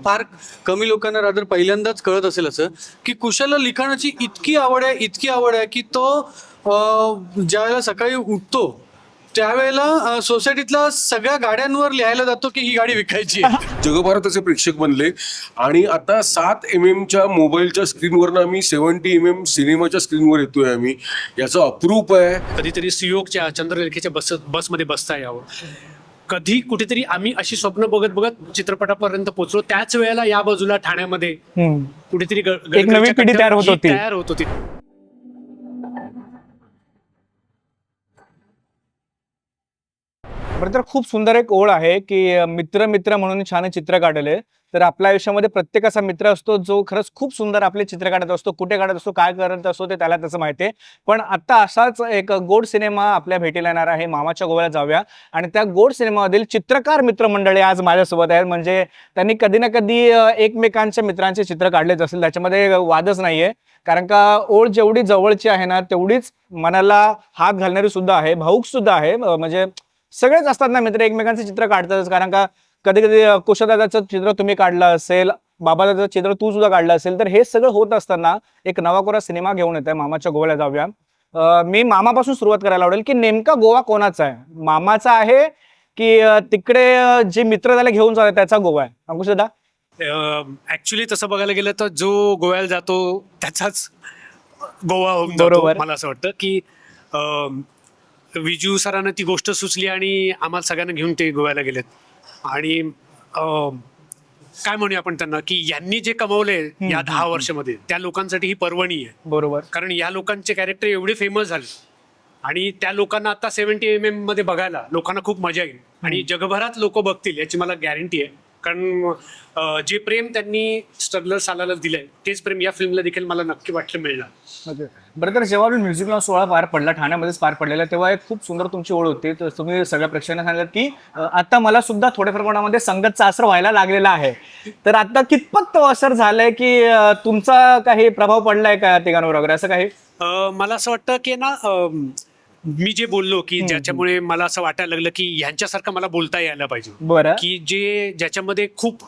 फार कमी लोकांना रादर पहिल्यांदाच कळत असेल असं की कुशालला लिखाणाची इतकी आवड आहे की तो ज्यावेळेला सकाळी उठतो त्यावेळेला सोसायटीतल्या सगळ्या गाड्यांवर लिहायला जातो की ही गाडी विकायची आहे. जगभरातचे प्रेक्षक बनले आणि आता 7mm मोबाईलच्या स्क्रीनवरनं आम्ही 70mm सिनेमाच्या स्क्रीनवर येतोय आम्ही. याचं अप्रूप आहे. कधीतरी सियोगच्या चंद्रलेखेच्या बसमध्ये बसता यावं. कधी कुठेतरी आम्ही अशी स्वप्न बघत बघत चित्रपटापर्यंत पोहोचलो. त्याच वेळेला या बाजूला ठाण्यामध्ये कुठेतरी एक नवी पिढी तयार होत होती. बरं, तर खूप सुंदर एक ओळ आहे की मित्र मित्र म्हणून छान चित्र काढले. तर आपल्या आयुष्यामध्ये प्रत्येक असा मित्र असतो जो खरंच खूप सुंदर आपले चित्र काढत असतो, कुठे काढत असतो, काय करत असतो ते त्याला त्याचं माहिती आहे. पण आता असाच एक गोड सिनेमा आपल्या भेटीला येणार आहे. मामाच्या गोव्याला जाऊया. आणि त्या गोड सिनेमामधील चित्रकार मित्रमंडळी आज माझ्यासोबत आहेत. म्हणजे त्यांनी कधी ना कधी एकमेकांच्या मित्रांचे चित्र काढलेच असेल, त्याच्यामध्ये वादच नाहीये. कारण का ओळ जेवढी जवळची आहे ना तेवढीच मनाला हात घालणारी सुद्धा आहे, भाऊक सुद्धा आहे. म्हणजे सगळेच असतात ना मित्र, एकमेकांचे चित्र काढतातच. कारण का कधी कधी कुशलदादाचं चित्र तुम्ही काढलं असेल, बाबादाचं चित्र तू सुद्धा काढलं असेल. तर हे सगळं होत असताना एक नवा कोरा सिनेमा घेऊन येत आहे मामाच्या गोव्याला जाऊया. मी मामापासून सुरुवात करायला आवडेल की नेमका गोवा कोणाचा आहे, मामाचा आहे की तिकडे जे मित्र त्याला घेऊन जातात त्याचा गोवा आहे? अंकुश दादा. ऍक्च्युली तसं बघायला गेलं तर जो गोव्याला जातो त्याचाच गोवा होऊन जातो. बरोबर. मला असं वाटतं की विजू सरांना ती गोष्ट सुचली आणि आम्हाला सगळ्यांना घेऊन ते गोव्याला गेलेत. आणि काय म्हणूया आपण त्यांना की यांनी जे कमवले या 10 वर्षामध्ये त्या लोकांसाठी ही पर्वणी आहे. बरोबर. कारण या लोकांचे कॅरेक्टर एवढे फेमस झाले आणि त्या लोकांना आता 70mm मध्ये बघायला लोकांना खूप मजा येईल आणि जगभरात लोक बघतील याची मला गॅरंटी आहे. कारण जे प्रेम त्यांनी स्ट्रगलर सालाला दिलंय तेच प्रेम या फिल्मला देखील मला नक्की वाटलं मिळणार. बरं, तर जेव्हा आपला म्युझिक लॉन्च सोहळा पार पडला, ठाण्यामध्येच पार पडलेला, तेव्हा एक खूप सुंदर तुमची ओळ होती. तर तुम्ही सगळ्या प्रेक्षकांना सांगितलं की आता मला सुद्धा थोड्या प्रमाणामध्ये संगतचा असर व्हायला लागलेला आहे. तर आता कितपत तो असर झालाय की तुमचा काही प्रभाव पडलाय का तिघांवर वगैरे असं काही? मला असं वाटतं की ना मी जे बोललो की ज्याच्यामुळे मला असं वाटायला लागलं की ह्यांच्यासारखं मला बोलता यायला पाहिजे. बरं. की ज्याच्यामध्ये खूप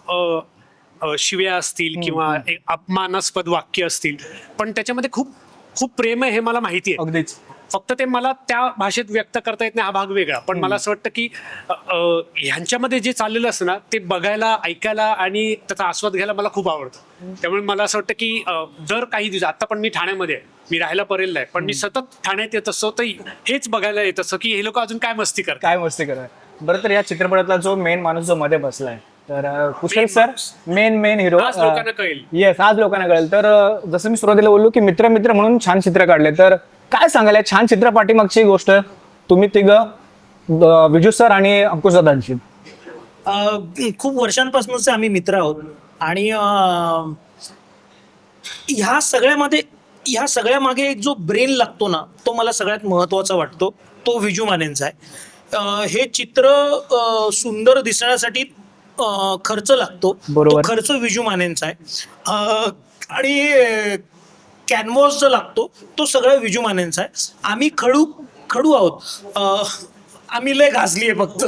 शिव्या असतील किंवा एक अपमानास्पद वाक्य असतील पण त्याच्यामध्ये खूप खूप प्रेम आहे हे मला माहिती आहे. अगदीच. फक्त ते मला त्या भाषेत व्यक्त करता येत नाही, हा भाग वेगळा. पण मला असं वाटतं की ह्यांच्यामध्ये जे चाललेलं असतं ना ते बघायला, ऐकायला आणि त्याचा आस्वाद घ्यायला मला खूप आवडतं. त्यामुळे मला असं वाटतं की दर काही दिवस, आता पण मी ठाण्यामध्ये आहे, मी राहायला परेलला आहे, पण मी सतत ठाण्यात येत असतो तर हेच बघायला येत असतं की हे लोक अजून काय मस्ती करतात. बरं, तर या चित्रपटातला जो मेन माणूस जो मध्ये बसलाय तर कुशल सर मेन हिरो. आज लोकांना कळेल. येस, आज लोकांना कळेल. तर जसं मी सुरुवातीला बोललो की मित्र मित्र म्हणून छान चित्र काढले, तर काय सांगाल या छान चित्रपाठीमागची गोष्ट? तुम्ही तिघं, विजू सर आणि अंकुश दादांची. खूप वर्षांपासूनच आम्ही मित्र आहोत आणि ह्या सगळ्या मागे एक जो ब्रेन लागतो ना तो मला सगळ्यात महत्वाचा वाटतो, तो विजू मानेंचा आहे. हे चित्र सुंदर दिसण्यासाठी खर्च लागतो, तो खर्च विजू मानेंचा आहे. आणि कॅनव्हास जो लागतो तो सगळा विजू मानेंचा आहे. आम्ही खडू आहोत, आम्ही लय गाजली आहे फक्त.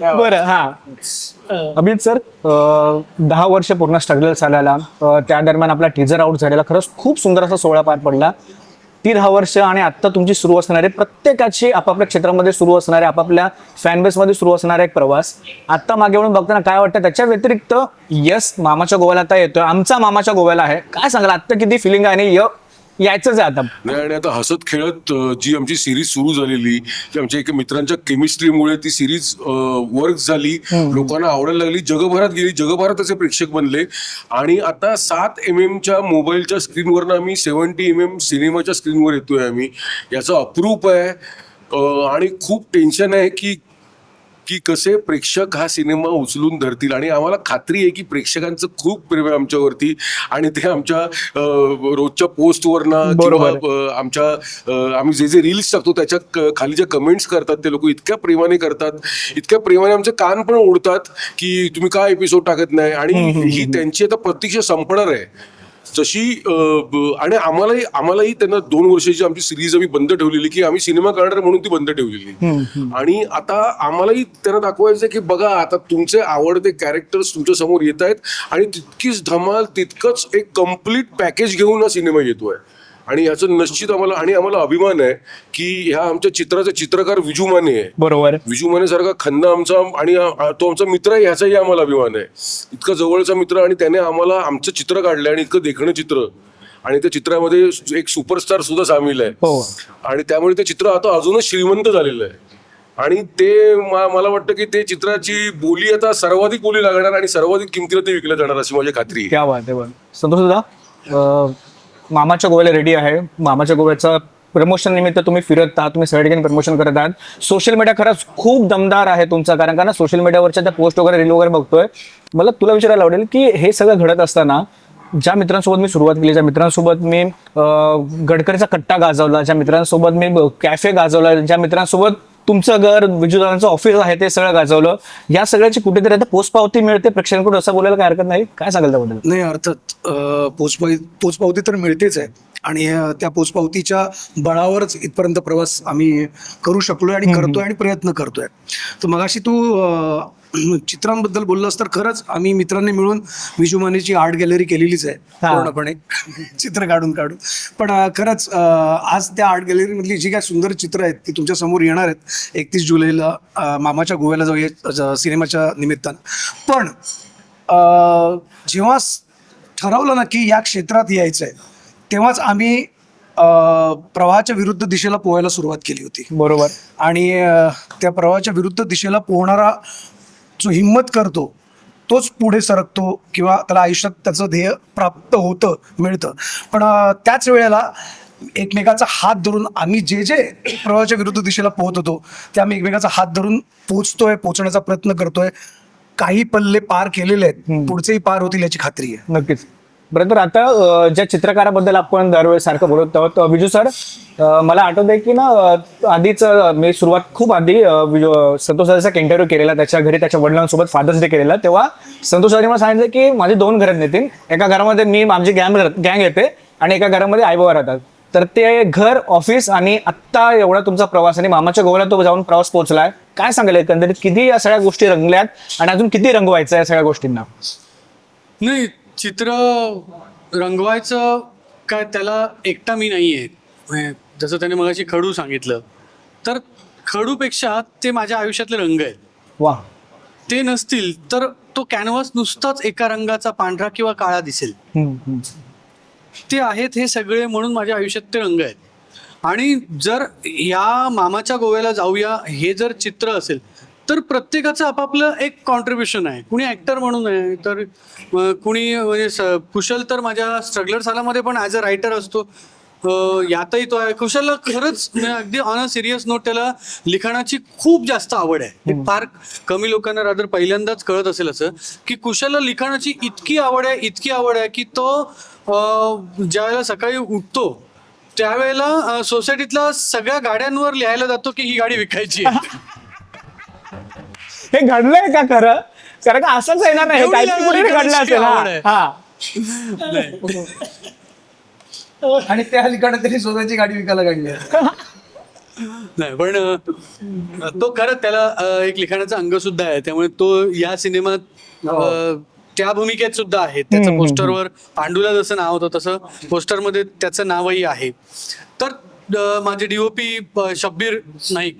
बरं, हा अमित सर, 10 वर्ष पूर्ण स्ट्रगल चालायला, त्या दरम्यान आपला टीजर आउट झालेला, खरंच खूप सुंदर असा सोहळा पार पडला. ती 10 वर्ष आणि आता तुमची सुरू असणारे प्रत्येकाची आपापल्या क्षेत्रामध्ये सुरू असणारे, आपापल्या फॅनबेसमध्ये सुरू असणारा एक प्रवास आता मागे वळून बघताना काय वाटतं? त्याच्या व्यतिरिक्त यस मामाच्या गोव्याला आता येतोय, आमचा मामाच्या गोव्याला आहे, काय सांगाल आता किती फिलिंग आहे आणि यायचंच आहे आता? नाही, आणि आता हसत खेळत जी आमची सिरीज सुरू झालेली, की आमच्या एका मित्रांच्या केमिस्ट्रीमुळे ती सिरीज वर्क झाली, लोकांना आवडायला लागली, जगभरात गेली, जगभरात त्याचे प्रेक्षक बनले. आणि आता 7mm मोबाईलच्या स्क्रीनवरनं आम्ही 70mm सिनेमाच्या स्क्रीनवर येतोय आम्ही. याचं अप्रूप आहे. आणि खूप टेन्शन आहे की कसे प्रेक्षक हा सिनेमा उचलून धरतील. आणि आम्हाला खात्री आहे की प्रेक्षकांचं खूप प्रेम आहे आमच्यावरती आणि ते आमच्या रोजच्या पोस्टवरनं किंवा आम्ही जे रील्स टाकतो त्याच्या खाली ज्या कमेंट्स करतात ते लोक इतक्या प्रेमाने करतात, इतक्या प्रेमाने आमचे कान पण ओढतात की तुम्ही काय एपिसोड टाकत नाही. आणि ही त्यांची आता प्रतीक्षा संपणार आहे. तशी आणि आम्हालाही त्यांना 2 वर्षाची आमची सिरीज आम्ही बंद ठेवलेली, की आम्ही सिनेमा करणार म्हणून ती बंद ठेवलेली. आणि आता आम्हालाही त्यांना दाखवायचं की बघा आता तुमचे आवडते कॅरेक्टर्स तुमच्या समोर येत आहेत आणि तितकीच धमाल तितकंच एक कम्प्लीट पॅकेज घेऊन हा सिनेमा येतोय. आणि याचं निश्चित आम्हाला अभिमान आहे की ह्या आमच्या चित्राचा चित्रकार विजू माने आहे. बरोबर. विजू माने सारखा खंद आमचा आणि तो आमचा मित्र आहे ह्याचाही आम्हाला अभिमान आहे. इतका जवळचा मित्र आणि त्याने आम्हाला आमचं चित्र काढलंय आणि इतकं देखणं चित्र आणि त्या चित्रामध्ये एक सुपरस्टार सुद्धा सामील आहे. आणि त्यामुळे ते चित्र आता अजूनच श्रीमंत झालेलं आहे. आणि ते मला वाटतं की ते चित्राची बोली आता सर्वाधिक बोली लागणार आणि सर्वाधिक किमतीला ते विकलं जाणार अशी माझी खात्री आहे. क्या बात आहे. संतोष दादा, मामाच्या गोव्याला रेडी आहे. मामाच्या गोव्याचं प्रमोशन निमित्त तुम्ही फिरत आहात, तुम्ही सगळ्या ठिकाणी प्रमोशन करत आहात. सोशल मीडिया खरंच खूप दमदार आहे तुमचा, कारण का ना सोशल मीडियावरच्या त्या पोस्ट वगैरे रील वगैरे बघतोय. मला तुला विचारायला आवडेल की हे सगळं घडत असताना ज्या मित्रांसोबत मी सुरुवात केली, ज्या मित्रांसोबत मी गडकरीचा कट्टा गाजवला, ज्या मित्रांसोबत मी कॅफे गाजवला, ज्या मित्रांसोबत तुमचं घर विजूदादांचं ऑफिस आहे ते सगळं गाजवलं, या सगळ्याची कुठेतरी आता पोचपावती मिळते प्रेक्षकांकडून असं बोलायला काय हरकत नाही. काय सांगाल त्याबद्दल? नाही, अर्थात पोचपावती तर मिळतेच आहे आणि त्या पोचपावतीच्या बळावरच इथपर्यंत प्रवास आम्ही करू शकलोय आणि करतोय आणि प्रयत्न करतोय. तर मगाशी तू चित्रांबद्दल बोललास तर खरंच आम्ही मित्रांनी मिळून विजू मानेची आर्ट गॅलरी केलेलीच आहे पूर्णपणे चित्र काढून. पण खरंच आज त्या आर्ट गॅलरीमधली जी काय सुंदर चित्र आहेत ती तुमच्या समोर येणार आहेत 31 जुलैला मामाच्या गोव्याला जाऊया सिनेमाच्या निमित्तानं. पण जेव्हा ठरवलं ना की या क्षेत्रात यायचं आहे तेव्हाच आम्ही प्रवाहाच्या विरुद्ध दिशेला पोहायला सुरुवात केली होती. बरोबर. आणि त्या प्रवाहाच्या विरुद्ध दिशेला पोहणारा जो हिंमत करतो तोच पुढे सरकतो किंवा त्याला आयुष्यात त्याचं ध्येय प्राप्त होतं, मिळतं. पण त्याच वेळेला एकमेकाचा हात धरून आम्ही जे प्रवाहाच्या विरुद्ध दिशेला पोहत होतो ते आम्ही एकमेकाचा हात धरून पोचण्याचा प्रयत्न करतोय. काही पल्ले पार केलेले आहेत, पुढचेही पार होतील याची खात्री आहे. नक्कीच. बरं, तर आता ज्या चित्रकाराबद्दल आपण दरवेळेस सारखं बोलत आहोत, विजू सर, मला आठवतंय की ना आधीच मी सुरुवात खूप आधी संतोष दादाचा एक इंटरव्ह्यू केलेला, त्याच्या घरी त्याच्या वडिलांसोबत फादर्स डे केलेला. तेव्हा संतोष दादांनी मला सांगितलं की माझे 2 घरात येतील, एका घरामध्ये मी आमची गँग येते आणि एका घरामध्ये आई बाबा राहतात. तर ते घर, ऑफिस आणि आत्ता एवढा तुमचा प्रवास आणि मामाच्या गोव्याला तो जाऊन प्रवास पोहोचलाय, काय सांगाल एकंदरीत किती या सगळ्या गोष्टी रंगल्यात आणि अजून किती रंगवायचं या सगळ्या गोष्टींना? नाही, चित्र रंगवायचं काय त्याला एकटा मी नाही आहे. जसं त्याने मगाशी खडू सांगितलं, तर खडूपेक्षा ते माझ्या आयुष्यातले रंग आहेत. वा. ते नसतील तर तो कॅनव्हास नुसताच एका रंगाचा पांढरा किंवा काळा दिसेल. ते आहेत हे सगळे, म्हणून माझ्या आयुष्यात ते रंग आहेत. आणि जर या मामाच्या गोव्याला जाऊया हे जर चित्र असेल तर प्रत्येकाचं आपापलं एक कॉन्ट्रीब्युशन आहे. कुणी ॲक्टर म्हणून आहे, तर कुणी म्हणजे कुशल तर माझ्या स्ट्रगलर सालामध्ये पण ॲज अ रायटर असतो, यातही तो आहे. कुशलला खरंच अगदी ऑन अ सिरियस नोट त्याला लिखाणाची खूप जास्त आवड आहे. हे फार कमी लोकांना रादर पहिल्यांदाच कळत असेल असं की कुशलला लिखाणाची इतकी आवड आहे की तो ज्यावेळेला सकाळी उठतो त्यावेळेला सोसायटीतल्या सगळ्या गाड्यांवर लिहायला जातो की ही गाडी विकायची आहे. हे घडलंय का खरं? कारण का असंच येणार नाही, काहीतरी कुठे घडलं असेल. आणि त्या लिखाणात त्यांनी स्वतःची गाडी विकायला काढली. नाही, पण तो खरंच त्याला एक लिखाणाचं अंग सुद्धा आहे. त्यामुळे तो या सिनेमात त्या भूमिकेत सुद्धा आहे. त्याचं पोस्टरवर पांडूला जसं नाव होतं तसं पोस्टरमध्ये त्याचं नावही आहे. तर माझे डीओपी शब्बीर नाईक,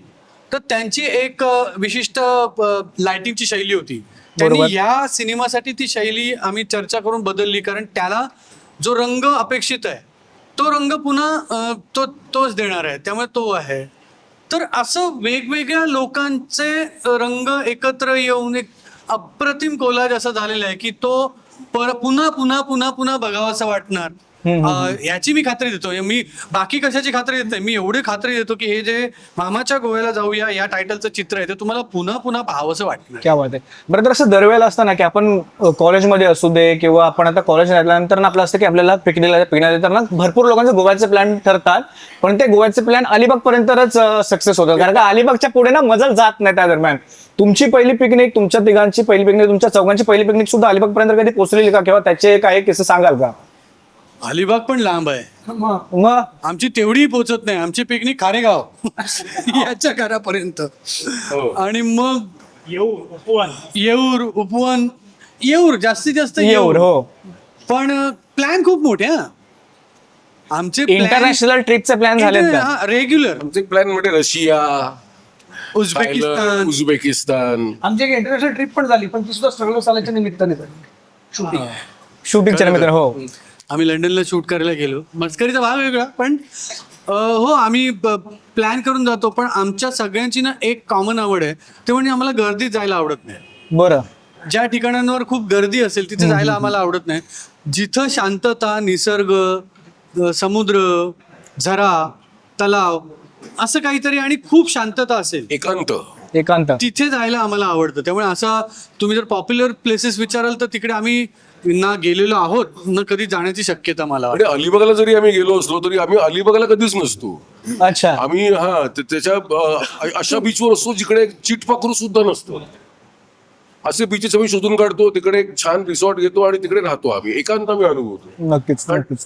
तर त्यांची एक विशिष्ट लाइटिंगची शैली होती. त्यांनी या सिनेमासाठी ती शैली आम्ही चर्चा करून बदलली, कारण त्याला जो रंग अपेक्षित आहे तो रंग पुन्हा तोच देणार आहे. त्यामुळे तो आहे. तर असं वेगवेगळ्या लोकांचे रंग एकत्र येऊन एक अप्रतिम कोलाज असं झालेलं आहे की तो पुन्हा पुन्हा पुन्हा पुन्हा बघावासा वाटणार. याची मी खात्री देतो. मी बाकी कशाची खात्री देत नाही, मी एवढी खात्री देतो की हे जे मामाच्या गोव्याला जाऊया या टायटलचं चित्र आहे ते तुम्हाला पुन्हा पुन्हा पाहावंसं वाटणार. क्या बात आहे. बरं, तर असं दरवेळेला असतं ना की आपण कॉलेजमध्ये असू दे किंवा आपण आता कॉलेज राहिल्यानंतर आपलं असतं की आपल्याला पिकनिकला येताना भरपूर लोकांचे गोव्याचे प्लॅन ठरतात, पण ते गोव्याचे प्लॅन अलिबाग पर्यंतच सक्सेस होतात. कारण का अलिबागच्या पुढे ना मजा जात नाही. त्या दरम्यान तुमची पहिली पिकनिक, तुमच्या तिघांची पहिली पिकनिक, तुमच्या चौघांची पहिली पिकनिक सुद्धा अलिबाग पर्यंत कधी पोहोचलेली का, किंवा त्याचे काही किस्से सांगाल का? अलिबाग पण लांब आहे, मग आमची तेवढी पोचत नाही. आमची पिकनिक खारेगाव याच्या घरापर्यंत, आणि मग येऊर उपवन, येऊर जास्तीत जास्त येऊर हो पण प्लॅन खूप मोठे हा आमचे. इंटरनॅशनल ट्रिपचे प्लॅन झालेत का? रेग्युलर आमचे प्लॅन म्हणजे रशिया, उझबेकिस्तान. Thailand, Uzbekistan. आमची एक इंटरनॅशनल ट्रिप पण झाली, पण ती सुद्धा स्ट्रगल चालायच्या निमित्ताने झाली. शूटिंगच्या मित्र हो. आम्ही लंडनला शूट करायला गेलो, मस्करीचा भाग वेगळा, पण हो आम्ही प्लॅन करून जातो. पण आमच्या सगळ्यांची ना एक कॉमन आवड आहे, ते म्हणजे आम्हाला गर्दीत जायला आवडत नाही. बरं. ज्या ठिकाणांवर खूप गर्दी असेल तिथे जायला आम्हाला आवडत नाही. जिथं शांतता, निसर्ग, समुद्र, झरा, तलाव असं काहीतरी आणि खूप शांतता असेल एकांत. तिथे जायला आम्हाला आवडतं. त्यामुळे असा तुम्ही जर पॉप्युलर प्लेसेस विचाराल तर तिकडे आम्ही ना गेलेलो आहोत, ना कधी जाण्याची शक्यता मला वाटते. म्हणजे अलिबागला जरी आम्ही गेलो असलो तरी आम्ही अलिबागला कधीच नसतो. अच्छा. आम्ही त्याच्या अशा बीचवर असतो जिकडे चिटपाखरू सुद्धा नसतं. असे बीचेस आम्ही शोधून काढतो, तिकडे एक छान रिसॉर्ट घेतो आणि तिकडे राहतो. आम्ही एकांत आम्ही अनुभवतो. नक्कीच नक्कीच.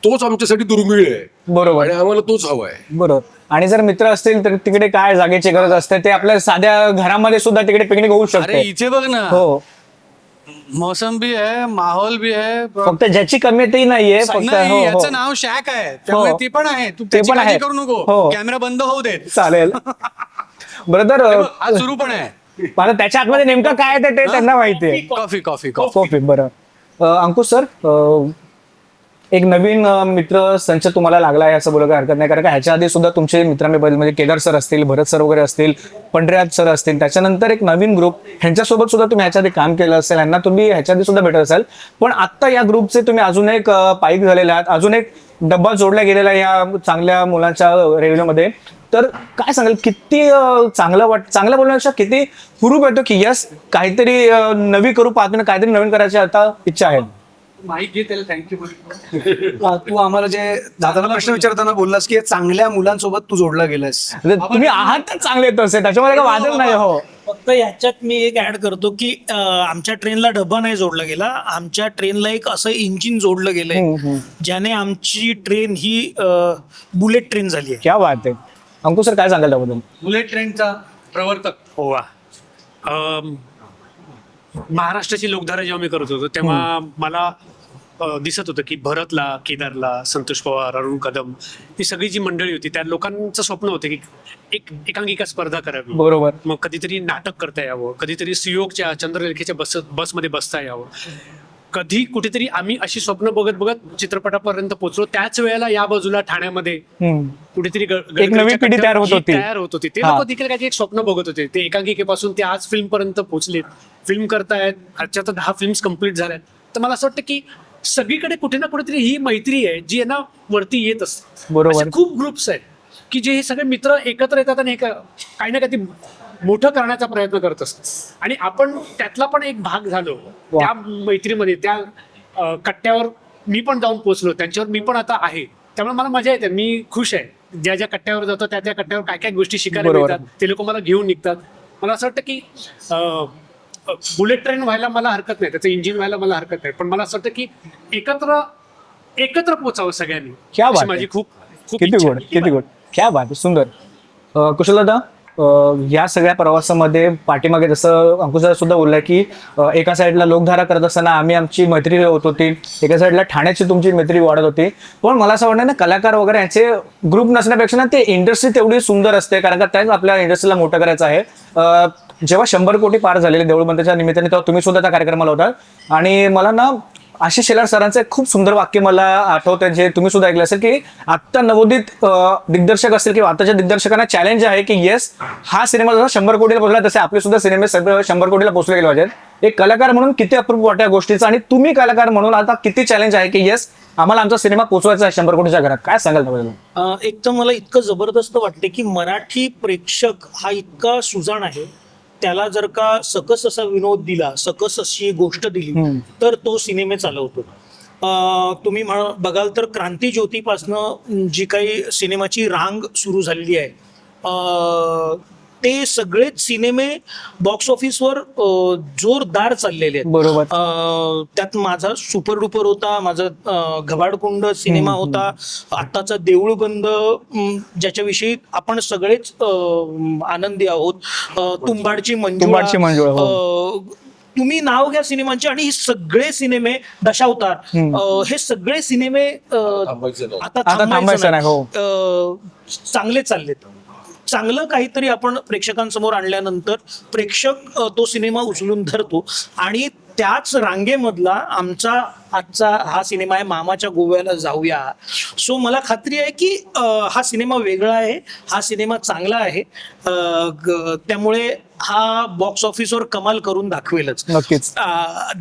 तोच आमच्यासाठी दुर्मिळ आहे बरोबर आणि आम्हाला तोच हवा आहे. बरोबर. आणि जर मित्र असतील तर तिकडे काय जागेची गरज असते, ते आपल्या साध्या घरामध्ये सुद्धा तिकडे पिकनिक होऊ अरे शकते. इथे बघ ना, हो. मौसम भी आहे, माहोल भी आहे. फक्त ज्याची कमी आहे तेही नाहीये, फक्त नाही, हो हो याचं नाव शॅक आहे, त्यामुळे हो. ती पण आहे. तू ते त्याची पण काळजी आहे. करू नको. हो. कॅमेरा बंद होऊ देत. चालेल. बरं तर आज सुरू पण आहे. मला त्याच्या आतमध्ये नेमकं काय आहे ते त्यांना माहितीये. Coffee coffee coffee. कॉफी. बरं. अंकुश सर, एक नवीन मित्र संच तुम्हाला लागला आहे असं बोलायला काही हरकत नाही, कारण का ह्याच्या आधी सुद्धा तुमचे मित्र म्हणजे केदार सर असतील, भरत सर वगैरे असतील, पंढरीनाथ सर असतील, त्याच्यानंतर एक नवीन ग्रुप, ह्यांच्यासोबत सुद्धा तुम्ही ह्याच्या आधी काम केलं असेल, यांना तुम्ही ह्याच्या आधी सुद्धा भेटत असाल, पण आता या ग्रुपचे तुम्ही अजून एक पाईक झालेले आहात, अजून एक डब्बा जोडला गेलेला आहे या चांगल्या मुलांच्या रेव्ह्यूमध्ये. तर काय सांगाल, किती चांगलं बोलण्यापेक्षा किती हुरूप येतो की यस काहीतरी नवी करू पाहतो, काहीतरी नवीन करायची आता इच्छा आहे. माहिती घे त्याला, थँक्यू. तू आम्हाला जे दादाला प्रश्न विचारताना बोललास की चांगल्या मुलांसोबत तू जोडला गेलास. तुम्ही आहात तर चांगले तसे, त्याच्यामध्ये काय वादच नाही. हो. फक्त ह्याच्यात मी एक ऍड करतो की आमच्या ट्रेनला डबा नाही जोडला गेला, आमच्या ट्रेनला एक असं इंजिन जोडलं गेलंय ज्याने आमची ट्रेन ही बुलेट ट्रेन झाली आहे. क्या बात आहे. अंकुश सर काय सांगाल त्याबद्दल? बुलेट ट्रेनचा प्रवर्तक. हो वा. महाराष्ट्राची लोकधारा जेव्हा मी करत होतो तेव्हा मला दिसत होतं की भरतला, केदारला, संतोष पवार, अरुण कदम, ही सगळी जी मंडळी होती त्या लोकांचं स्वप्न होतं की एक एकांकिका स्पर्धा करावी. बरोबर. मग कधीतरी नाटक करता यावं, कधीतरी सुयोगच्या चंद्रलेखेच्या बसमध्ये बसता यावं. कधी कुठेतरी आम्ही अशी स्वप्न बघत बघत चित्रपटापर्यंत पोहोचलो. त्याच वेळेला या बाजूला ठाण्यामध्ये कुठेतरी एक नवीन पिढी तयार होत होती. ते लोक देखील काही एक स्वप्न बघत होते. ते एकांकिकेपासून ते आज फिल्म पर्यंत पोहोचलेत, फिल्म करतायत. आजच्या तर 10 फिल्म्स कम्प्लीट झाल्यात. तर मला असं वाटतं की सगळीकडे कुठे ना कुठेतरी ही मैत्री आहे जी यांना वरती येत असते. बरोबर. असे खूप ग्रुप्स आहेत की जे हे सगळे मित्र एकत्र येतात आणि काही ना काही मोठं करण्याचा प्रयत्न करत असतात. आणि आपण त्यातला पण एक भाग झालो त्या मैत्रीमध्ये. त्या कट्ट्यावर मी पण जाऊन पोहोचलो, त्यांच्यावर मी पण आता आहे. त्यामुळे मला मजा येते, मी खुश आहे. ज्या ज्या कट्ट्यावर जातो त्या त्या कट्ट्यावर काय काय गोष्टी शिकायला मिळतात, ते लोक मला घेऊन निघतात. मला असं वाटतं की बुलेट ट्रेन व्हायला मला हरकत नाही, त्याचं इंजिन व्हायला मला हरकत नाही, पण मला असं वाटतं की एकत्र पोचावं सगळ्यांनी. क्या बात. माझी खूप खूप किती इच्छा गोड, आहे. किती गोड. क्या बात. सुंदर. कुशल दादा, या सगळ्या प्रवासामध्ये पाठीमागे जसं अंकुशदा सुद्धा बोललाय की एका साईडला लोकधारा करत असताना आम्ही आमची मैत्री होत होती, एका साईडला ठाण्याची तुमची मैत्री वाढत होती. पण मला असं वाटतं ना, कलाकार वगैरे यांचे ग्रुप नसण्यापेक्षा ना ते इंडस्ट्री तेवढी सुंदर असते, कारण का त्याच आपल्या इंडस्ट्रीला मोठं करायचं आहे. जेव्हा 100 कोटी पार झालेले देऊळबंदच्या निमित्ताने, तेव्हा तुम्ही सुद्धा त्या कार्यक्रमाला होता. आणि मला ना आशिष शेलार सरांचं एक खूप सुंदर वाक्य मला आठवतं, जे तुम्ही सुद्धा ऐकलं असेल, की आत्ता नवोदित दिग्दर्शक असतील किंवा आताच्या दिग्दर्शकांना चॅलेंज आहे की येस, हा सिनेमा जसा 100 कोटीला पोहोचला तसे आपले सुद्धा सिनेमे 100 कोटीला पोहोचले गेले पाहिजेत. एक कलाकार म्हणून किती अप्रूप वाटतं या गोष्टीचं, आणि तुम्ही कलाकार म्हणून आता किती चॅलेंज आहे की येस, आम्हाला आमचा सिनेमा पोहोचवायचा आहे 100 कोटीच्या घरात. काय सांगाल त्याबद्दल? एक तर मला इतकं जबरदस्त वाटते की मराठी प्रेक्षक हा इतका सुजाण आहे, त्याला जर का सकस असा विनोद दिला, सकस अशी गोष्ट दिली तर तो सिनेमे चालवतो. तुम्ही बघाल तर क्रांती ज्योतीपासनं जी काही सिनेमाची रांग सुरू झालेली आहे, ते सगळेच सिनेमे बॉक्स ऑफिसवर जोरदार चाललेले आहेत. बरोबर. त्यात माझा सुपर डुपर होता, माझा घबाडकुंड सिनेमा होता, आत्ताचा देऊळ बंद, ज्याच्याविषयी आपण सगळेच आनंदी आहोत, तुंबाडची तुंबाडची मंजुळा, तुम्ही नाव घ्या सिनेमांचे, आणि हे सगळे सिनेमे, दशावतार, हे सगळे सिनेमे आता थांबायचं नाही. हो. चांगले चाललेत. चांगलं काहीतरी आपण प्रेक्षकांसमोर आणल्यानंतर प्रेक्षक तो सिनेमा उचलून धरतो, आणि त्याच रांगेमधला आमचा आजचा हा सिनेमा आहे मामाच्या गोव्याला जाऊया. सो मला खात्री आहे की हा सिनेमा वेगळा आहे, हा सिनेमा चांगला आहे, त्यामुळे हा बॉक्स ऑफिसवर कमाल करून दाखवेलच. नक्कीच.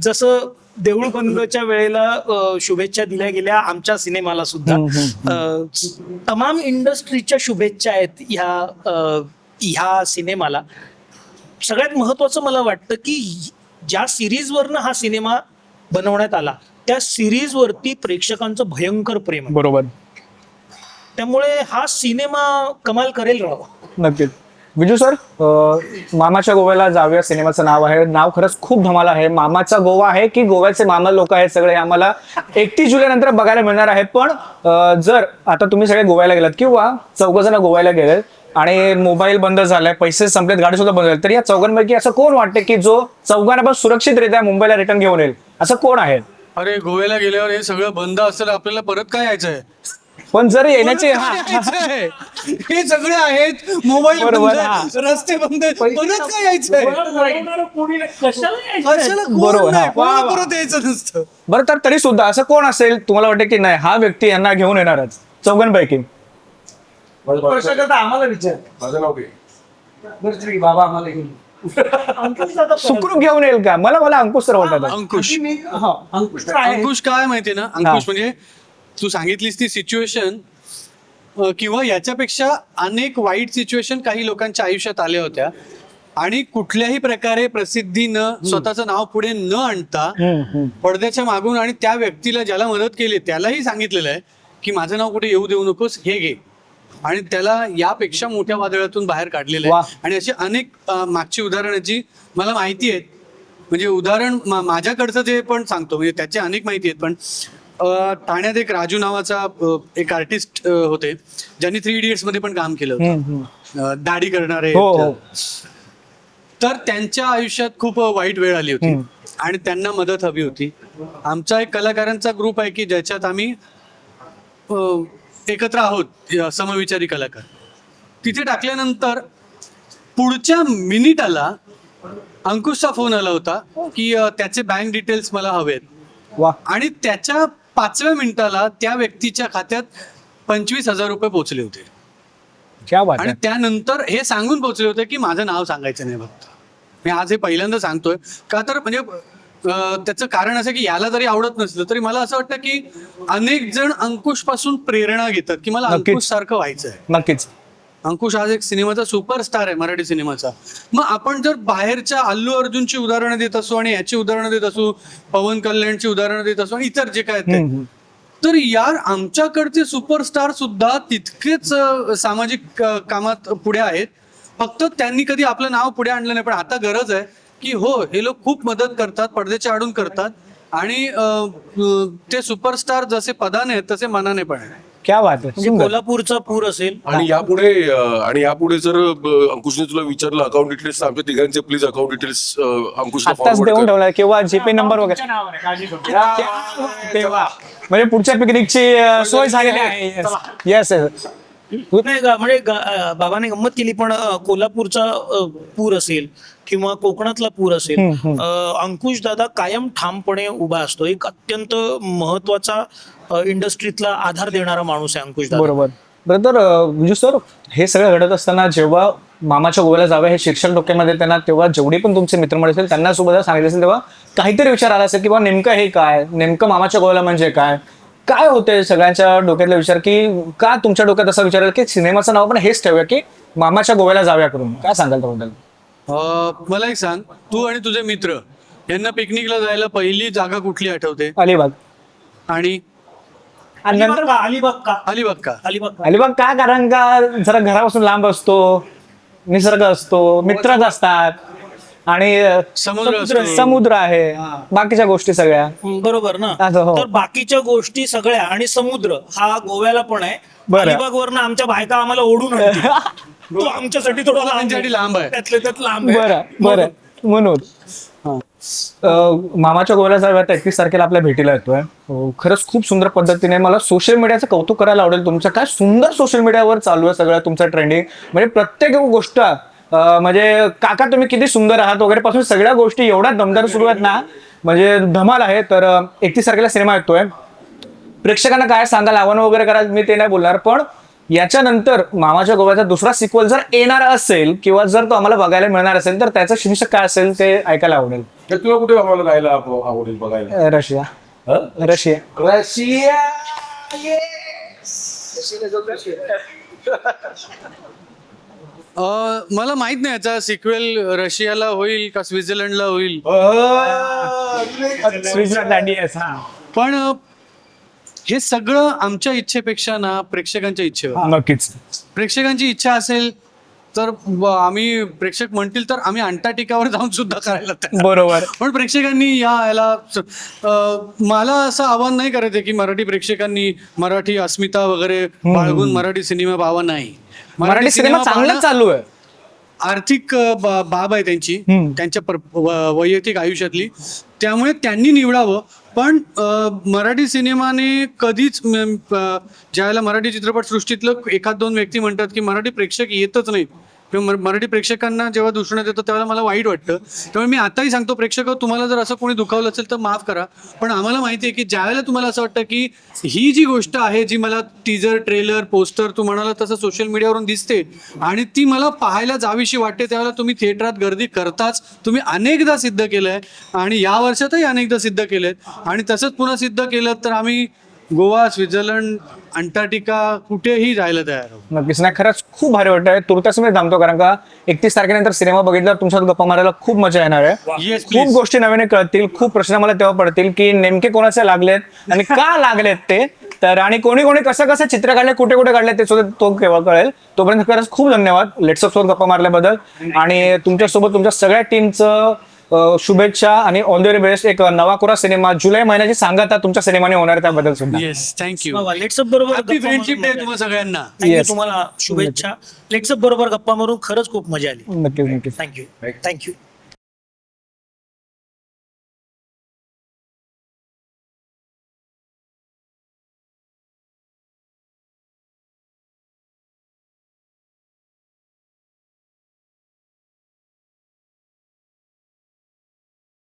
जसं देऊळ बंदच्या वेळेला शुभेच्छा दिल्या गेल्या आमच्या सिनेमाला सुद्धा, तमाम इंडस्ट्रीच्या शुभेच्छा आहेत ह्या सिनेमाला. सगळ्यात महत्वाचं मला वाटतं की ज्या सिरीजवरनं हा सिनेमा बनवण्यात आला त्या सिरीजवरती प्रेक्षकांचं भयंकर प्रेम आहे. बरोबर. त्यामुळे हा सिनेमा कमाल करेल राव. नक्कीच. विजू सर, मामाच्या गोव्याला जाऊया सिनेमाचं नाव आहे. नाव खरंच खूप धमाल आहे. मामाचा गोवा आहे की गोव्याचे मामा लोक आहेत सगळे, आम्हाला 31 जुलै नंतर बघायला मिळणार आहे. पण जर आता तुम्ही सगळे गोव्याला गेलात किंवा 4 जण गोव्याला गेलेत आणि मोबाईल बंद झालाय, पैसे संपलेत, गाडी सुद्धा बंद झाली, तर या 4 असं कोण वाटते की जो 4 पण सुरक्षितरित्या मुंबईला रिटर्न घेऊन येईल, असं कोण आहे? अरे गोव्याला गेल्यावर हे सगळं बंद असेल, आपल्याला परत काय यायचंय? पण जर येण्याचे हे सगळे आहेत, मोबाईल बरोबर, बंद आहे, रस्ते बंद आहेत, परत काय यायचंय? कशाला कोण बरोबर, नाही, हा. कोणाला परत यायचं नसतं. बरं, तर तरी सुद्धा असं कोण असेल तुम्हाला वाटतं की नाही हा व्यक्ती यांना घेऊन येणारच 4 आम्हाला विचार माझं नाव काय? बाबा आम्हाला घेऊन सुखरूप घेऊन येईल का? मला अंकुश सर वाटतात. अंकुश अंकुश अंकुश काय माहितीये ना, अंकुश म्हणजे तू सांगितलीस ती सिच्युएशन किंवा याच्यापेक्षा अनेक वाईट सिच्युएशन काही लोकांच्या आयुष्यात आल्या होत्या, आणि कुठल्याही प्रकारे प्रसिद्धी न, स्वतःचं नाव पुढे न आणता पडद्याच्या मागून, आणि त्या व्यक्तीला ज्याला मदत केली त्यालाही सांगितलेलं आहे की माझं नाव कुठे येऊ देऊ नकोस, हे घे, आणि त्याला यापेक्षा मोठ्या वादळातून बाहेर काढलेलं आहे. आणि अशी अनेक मागची उदाहरणाची मला माहिती आहेत. म्हणजे उदाहरण माझ्याकडचं जे पण सांगतो, म्हणजे त्याचे अनेक माहिती आहेत. पण ठाण्यात एक राजू नावाचा एक आर्टिस्ट होते, ज्यांनी 3 इडियट्स मध्ये पण काम केलं होतं, दाढी करणारे. तर त्यांच्या आयुष्यात खूप वाईट वेळ आली होती आणि त्यांना मदत हवी होती. आमचा एक कलाकारांचा ग्रुप आहे की ज्याच्यात आम्ही एकत्र आहोत, समविचारी कलाकार. तिथे टाकल्यानंतर पुढच्या मिनिटाला अंकुशचा फोन आला होता की त्याचे बँक डिटेल्स मला हवेत. वा. आणि त्याच्या 5व्या मिनिटाला त्या व्यक्तीच्या खात्यात 25,000 रुपये पोहोचले होते. क्या बात आणि आहे. त्यानंतर हे सांगून पोहोचले होते की माझं नाव सांगायचं नाही फक्त. मी आज हे पहिल्यांदा सांगतोय का, तर म्हणजे त्याचं कारण असं की याला जरी आवडत नसलं तरी मला असं वाटतं की अनेक जण अंकुश पासून प्रेरणा घेतात की मला नक्कीच. अंकुश सारखं व्हायचं आहे. नक्कीच. अंकुश आज एक सिनेमाचा सुपरस्टार आहे, मराठी सिनेमाचा. मग आपण जर बाहेरच्या अल्लू अर्जुनची उदाहरणं देत असू आणि याची उदाहरणं देत असू, पवन कल्याणची उदाहरणं देत असू, इतर जे काय आहेत ते, तर यार आमच्याकडचे सुपरस्टार सुद्धा तितकेच सामाजिक कामात पुढे आहेत. फक्त त्यांनी कधी आपलं नाव पुढे आणलं नाही. पण आता गरज आहे की हो, हे लोक खूप मदत करतात, पडद्याच्या आडून करतात, आणि ते सुपरस्टार जसे पदाने आहेत तसे मनाने पण आहे. क्या बात आहे. म्हणजे कोल्हापूरचा पूर असेल, आणि यापुढे जर अंकुशने तुला विचारलं अकाउंट डिटेल्स, आमच्या तिघांचे प्लीज अकाउंट डिटेल्स अंकुशला आत्ताच फॉरवर्ड देऊन कर. ठेवलाय किंवा जीपे नंबर वगैरे. तेव्हा म्हणजे पुढच्या पिकनिकची सोय झालेली आहे. येस. नाही का, म्हणजे बाबाने गंमत केली. पण कोल्हापूरचा पूर असेल किंवा कोकणातला पूर असेल, अंकुश दादा कायम ठामपणे उभा असतो. एक अत्यंत महत्वाचा इंडस्ट्रीतला आधार देणारा माणूस आहे अंकुश दादा. बरोबर. बरं, तर विजू सर, हे सगळं घडत असताना जेव्हा मामाच्या गोव्याला जावं हे शिक्षण डोक्यामध्ये त्यांना, तेव्हा जेवढे पण तुमचे मित्रमंडळी असेल त्यांना सोबत सांगितलं असेल, तेव्हा काहीतरी विचार आला असेल की बा नेमकं हे काय, नेमकं मामाच्या गोव्याला म्हणजे काय होते सगळ्यांच्या डोक्यातला विचार, की का तुमच्या डोक्यात असा विचार की सिनेमाचं नाव पण हेच ठेवूया की मामाच्या गोव्याला जाऊया करून? काय सांगाल त्याबद्दल? मला एक सांग, तू आणि तुझे मित्र यांना पिकनिकला जायला पहिली जागा कुठली आठवते? अलिबाग. आणि अलिबाग का? अलिबाग का? अलिबाग का? अलिबाग का? कारण का जरा घरापासून लांब असतो, निसर्ग असतो, मित्रच असतात आणि समुद्र असतो. समुद्र आहे, बाकीच्या गोष्टी सगळ्या. बरोबर ना. असं, हो. तर बाकीच्या गोष्टी सगळ्या आणि समुद्र हा गोव्याला पण आहे. बरं. अलिबागवरनं आमच्या बायका आम्हाला ओढून आणतील. तो आमच्यासाठी थोडा त्यांच्यासाठी लांब आहे. त्यातले त्यात लांब आहे. बरं बरं म्हणून मामाच्या गोव्याला जाऊया 31 तारखेला आपल्या भेटीला येतोय. खरंच खूप सुंदर पद्धतीने मला सोशल मीडियाचं कौतुक करायला आवडेल. तुमचं काय सुंदर सोशल मीडियावर चालू आहे सगळं तुमचं ट्रेंडिंग. म्हणजे प्रत्येक गोष्ट म्हणजे काका तुम्ही किती सुंदर आहात वगैरे पासून सगळ्या गोष्टी एवढ्या दमदार सुरू आहेत ना, म्हणजे धमाल आहे. तर 31 तारखेला सिनेमा येतोय. प्रेक्षकांना काय सांगाल, आव्हान वगैरे करा, मी ते नाही बोलणार. पण याच्यानंतर मामाच्या गोव्याचा दुसरा सिक्वल जर येणार असेल किंवा जर तो आम्हाला बघायला मिळणार असेल तर त्याचं शीर्षक काय असेल ते ऐकायला आवडेल. तर तुला कुठे आम्हाला जायला आवडेल बघायला? रशिया. रशिया. मला माहित नाही याचा सिक्वेल रशियाला होईल का स्वित्झर्लंडला होईल. स्वित्झर्लंड, yes, हा. पण हे सगळं आमच्या इच्छेपेक्षा ना प्रेक्षकांच्या इच्छेवर. नक्कीच. प्रेक्षकांची इच्छा असेल तर आम्ही प्रेक्षक म्हणतील तर आम्ही अंटार्क्टिकावर जाऊन सुद्धा करायला तयार. बरोबर. पण प्रेक्षकांनी याला मला असं आवाहन नाही करायचं की मराठी प्रेक्षकांनी मराठी अस्मिता वगैरे बाळगून मराठी सिनेमा पाहावा. नाही, मराठी सिनेमा चांगलाच पाहणं चालू आहे. आर्थिक बाब आहे त्यांची, त्यांच्या वैयक्तिक आयुष्यातली, त्यामुळे त्यांनी निवडावं. पण मराठी सिनेमाने कधीच ज्यावेळेला मराठी चित्रपटसृष्टीतलं एखाद दोन व्यक्ती म्हणतात की मराठी प्रेक्षक येतच नाहीत किंवा मराठी प्रेक्षकांना जेव्हा दूषणात येतं त्यावेळेला मला वाईट वाटतं. त्यामुळे मी आताही सांगतो, प्रेक्षक तुम्हाला जर असं कोणी दुखावलं असेल तर माफ करा. पण आम्हाला माहिती आहे की ज्यावेळेला तुम्हाला असं वाटतं की ही जी गोष्ट आहे जी मला टीजर, ट्रेलर, पोस्टर तू म्हणाला तसं सोशल मीडियावरून दिसते आणि ती मला पाहायला जावीशी वाटते, त्यावेळेला तुम्ही थिएटरात गर्दी करताच. तुम्ही अनेकदा सिद्ध केलंय आणि या वर्षातही अनेकदा सिद्ध केलंय आणि तसंच पुन्हा सिद्ध केलं तर आम्ही गोवा, स्वित्झर्लंड, अंटार्क्टिका कुठेही जायला तयार आहोत. नक्कीच. नाही, खरंच खूप भारी वाटतंय. तुर्तास मी थांबतो कारण का 31 तारखेनंतर सिनेमा बघितल्यावर तुमच्यात गप्पा मारायला खूप मजा येणार आहे. Yes, खूप please. गोष्टी नव्याने कळतील, खूप प्रश्न मला तेव्हा पडतील की नेमके कोणाचे लागलेत आणि का लागलेत ते. तर आणि कोणी कोणी कसं कसं चित्र काढले, कुठे कुठे काढले ते सुद्धा तो केव्हा कळेल. तोपर्यंत खरंच खूप धन्यवाद लेट्सअप सोबत गप्पा मारल्याबद्दल आणि तुमच्यासोबत तुमच्या सगळ्या टीमचं शुभेच्छा आणि ऑल द व्हेरी बेस्ट. एक नवा कोरा सिनेमा जुलै महिन्याची सांगता तुमच्या सिनेमाने होणार त्याबद्दल सुद्धा. Yes, thank you. लेट्सअप बरोबर हॅपी गप्पा फ्रेंडशिप मारून डे तुम्हा सगळ्यांना. Thank you, Yes. तुम्हाला शुभेच्छा. लेट्सअप बरोबर गप्पा मारून खरंच खूप मजा आली. नक्कीच नक्कीच. थँक्यू.